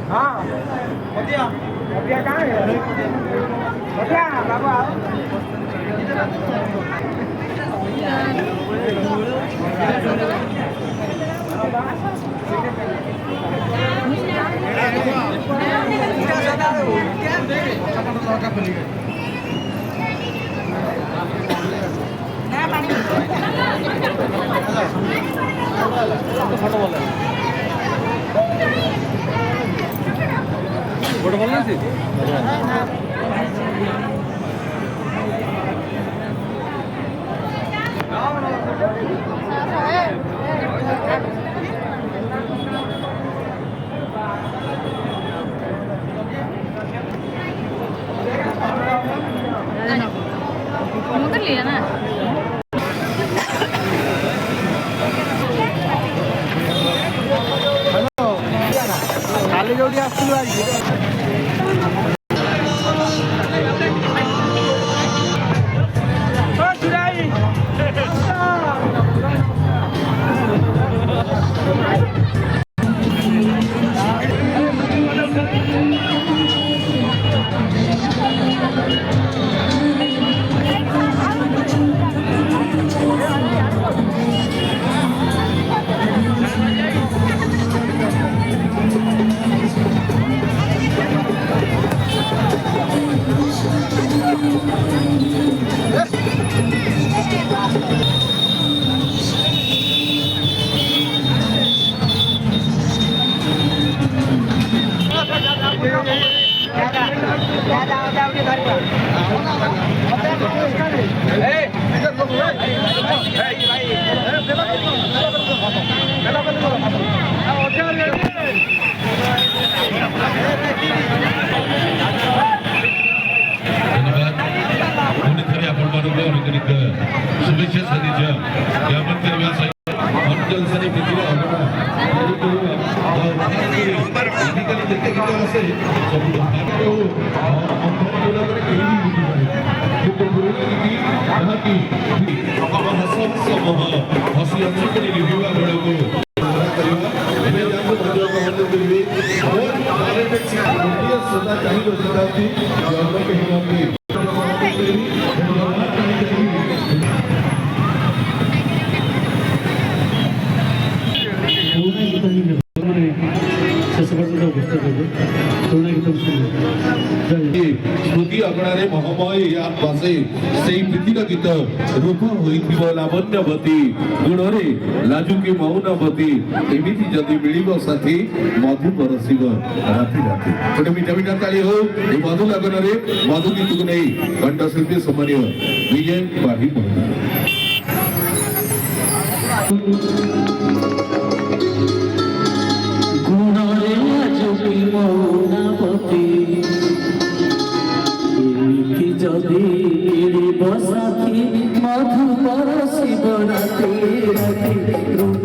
हाँ बढ़िया बढ़िया कहाँ है बढ़िया बाबा फोटो बोलना थी कर लिया ना खाली जोड़ी आसलु आज शुभेच्छा साधीच्या यामध्ये व्यावसायिक ऑनजलसनी पृथ्वी अवघडा अधिकारी देखते किती असेल ସବୁ ଭାଗ୍ୟ ଅନ୍ତର କେହି ବି ବୁଝିପାରିବେ କିନ୍ତୁ ପୁରୁଣା ଯାହାକି ହସି ହସି କରି ଲିଭିବା ବେଳକୁ କରିବା ଏବେ ଯାକୁ ମଧ୍ୟ କମେଣ୍ଟ କରିବେ और ଗୋଟିଏ ସଦା ଚାହିଁବ ସେଟା ଅଛି ଜନ୍ମ କେହି ନକି स्मृति अगणारे महमय या पासे सेई प्रीतिर गीत रूप होइथिबो लावण्यवती गुणरे लाजुकी मौनवती एमिति जदि मिलिबो साथी मधु परसिब राति राति गोटे मीठा मीठा ताली हो ए मधु लगनरे मधु गीतକୁ ନେଇ कंठ शिल्पी सम्मानीय विजय पाठी गुणरे लाजुकी मौनवती जदि साथी मधु परसिब राति राति